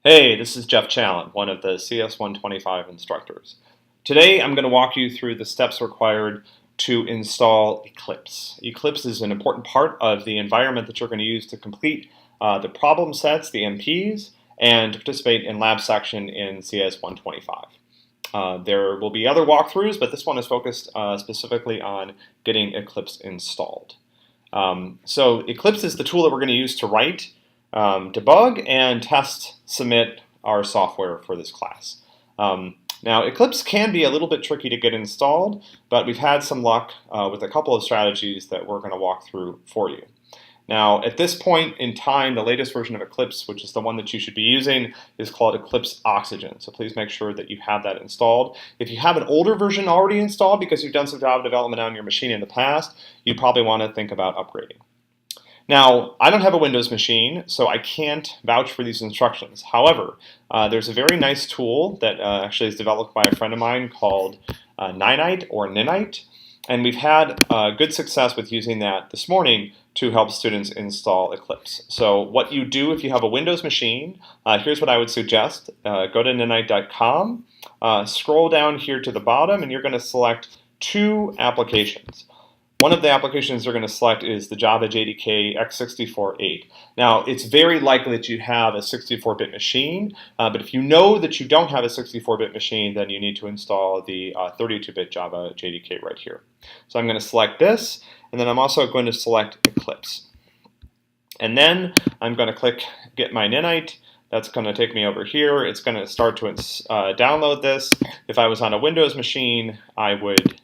Hey, this is Jeff Challen, one of the CS125 instructors. Today I'm going to walk you through the steps required to install Eclipse. Eclipse is an important part of the environment that you're going to use to complete the problem sets, the MPs, and to participate in lab section in CS125. There will be other walkthroughs, but this one is focused specifically on getting Eclipse installed. So Eclipse is the tool that we're going to use to write, debug, and test submit our software for this class. Now, Eclipse can be a little bit tricky to get installed, but we've had some luck with a couple of strategies that we're going to walk through for you. Now, at this point in time, the latest version of Eclipse, which is the one that you should be using, is called Eclipse Oxygen. So please make sure that you have that installed. If you have an older version already installed because you've done some Java development on your machine in the past, you probably want to think about upgrading. Now, I don't have a Windows machine, so I can't vouch for these instructions. However, there's a very nice tool that actually is developed by a friend of mine called Ninite or Ninite, and we've had good success with using that this morning to help students install Eclipse. So what you do if you have a Windows machine, here's what I would suggest. Go to ninite.com, scroll down here to the bottom, and you're going to select two applications. One of the applications you're going to select is the Java JDK x64-8. Now, it's very likely that you have a 64-bit machine, but if you know that you don't have a 64-bit machine, then you need to install the 32-bit Java JDK right here. So I'm going to select this, and then I'm also going to select Eclipse. And then I'm going to click Get My Ninite. That's going to take me over here. It's going to start to download this. If I was on a Windows machine, I would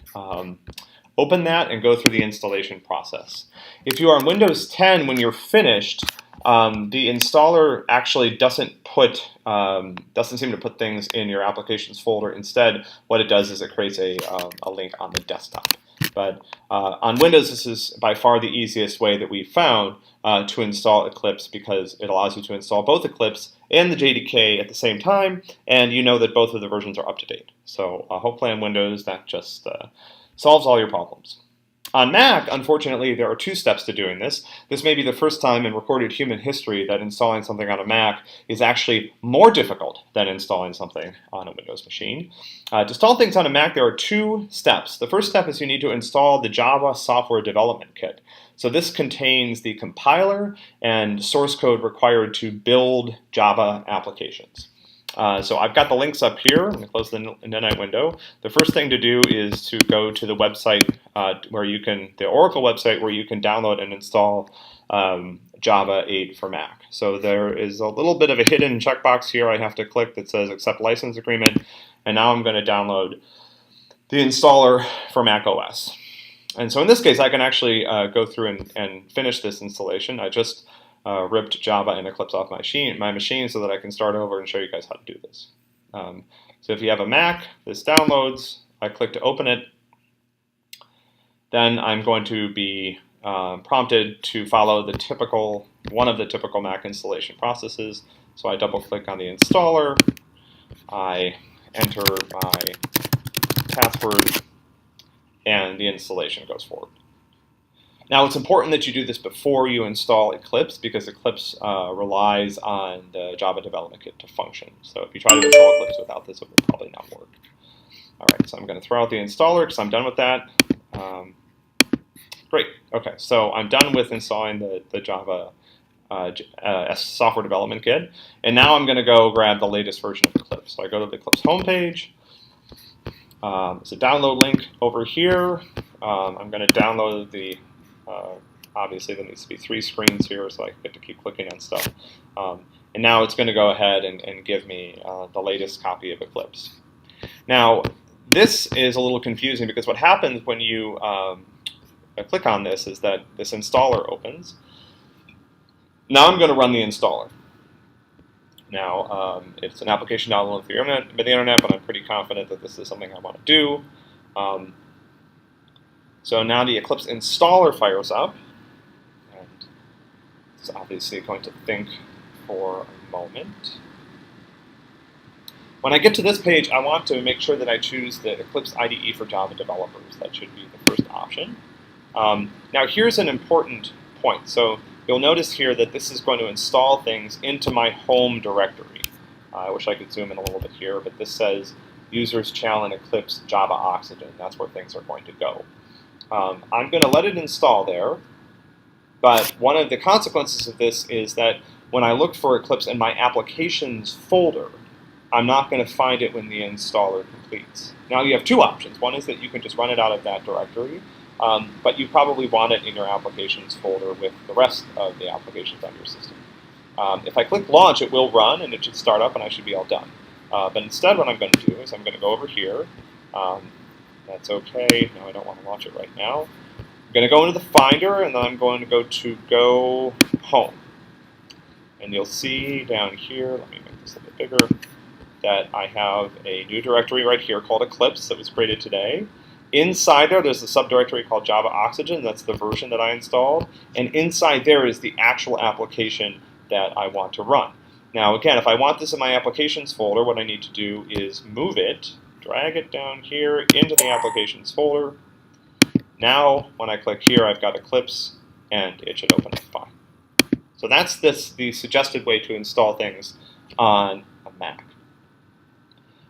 open that and go through the installation process. If you are on Windows 10, when you're finished, the installer actually doesn't seem to put things in your applications folder. Instead, what it does is it creates a link on the desktop. But on Windows, this is by far the easiest way that we've found to install Eclipse, because it allows you to install both Eclipse and the JDK at the same time, and you know that both of the versions are up to date. So hopefully on Windows that just solves all your problems. On Mac, unfortunately, there are two steps to doing this. This may be the first time in recorded human history that installing something on a Mac is actually more difficult than installing something on a Windows machine. To install things on a Mac, there are two steps. The first step is you need to install the Java Software Development Kit. So this contains the compiler and source code required to build Java applications. So I've got the links up here. I'm going to close the Ninite window. The first thing to do is to go to the website the Oracle website, where you can download and install Java 8 for Mac. So there is a little bit of a hidden checkbox here I have to click that says Accept License Agreement, and now I'm going to download the installer for Mac OS. And so in this case, I can actually go through and finish this installation. I just ripped Java and Eclipse off my machine so that I can start over and show you guys how to do this. So if you have a Mac, this downloads. I click to open it. Then I'm going to be prompted to follow one of the typical Mac installation processes. So I double click on the installer. I enter my password, and the installation goes forward. Now, it's important that you do this before you install Eclipse, because Eclipse relies on the Java Development Kit to function. So if you try to install Eclipse without this, it will probably not work. All right, so I'm going to throw out the installer because I'm done with that. Great. Okay, so I'm done with installing the Java Software Development Kit. And now I'm going to go grab the latest version of Eclipse. So I go to the Eclipse homepage. There's a download link over here. I'm going to download the obviously there needs to be 3 screens here, so I get to keep clicking on stuff. And now it's going to go ahead and give me the latest copy of Eclipse. Now, this is a little confusing, because what happens when you click on this is that this installer opens. Now I'm going to run the installer. Now, it's an application downloaded through the internet, but I'm pretty confident that this is something I want to do. So now the Eclipse installer fires up, and it's obviously going to think for a moment. When I get to this page, I want to make sure that I choose the Eclipse IDE for Java developers. That should be the first option. Now here's an important point. So you'll notice here that this is going to install things into my home directory. I wish I could zoom in a little bit here, but this says users challenge Eclipse Java Oxygen. That's where things are going to go. I'm going to let it install there, but one of the consequences of this is that when I look for Eclipse in my applications folder, I'm not going to find it when the installer completes. Now you have two options. One is that you can just run it out of that directory, but you probably want it in your applications folder with the rest of the applications on your system. If I click launch, it will run and it should start up and I should be all done. But instead what I'm going to do is I'm going to go over here. That's okay. No, I don't want to launch it right now. I'm going to go into the Finder and then I'm going to go Home. And you'll see down here, let me make this a little bit bigger, that I have a new directory right here called Eclipse that was created today. Inside there's a subdirectory called Java Oxygen. That's the version that I installed. And inside there is the actual application that I want to run. Now, again, if I want this in my applications folder, what I need to do is move it, drag it down here into the applications folder. Now, when I click here, I've got Eclipse, and it should open up fine. So that's the suggested way to install things on a Mac.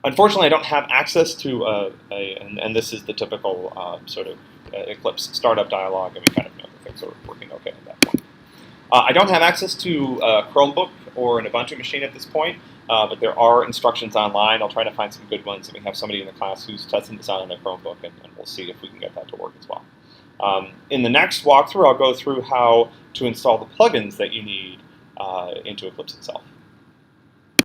Unfortunately, I don't have access to and this is the typical sort of Eclipse startup dialog, and we kind of know that things are working okay at that point. I don't have access to a Chromebook or an Ubuntu machine at this point, but there are instructions online. I'll try to find some good ones, and we have somebody in the class who's testing this out on a Chromebook, and we'll see if we can get that to work as well. In the next walkthrough, I'll go through how to install the plugins that you need into Eclipse itself.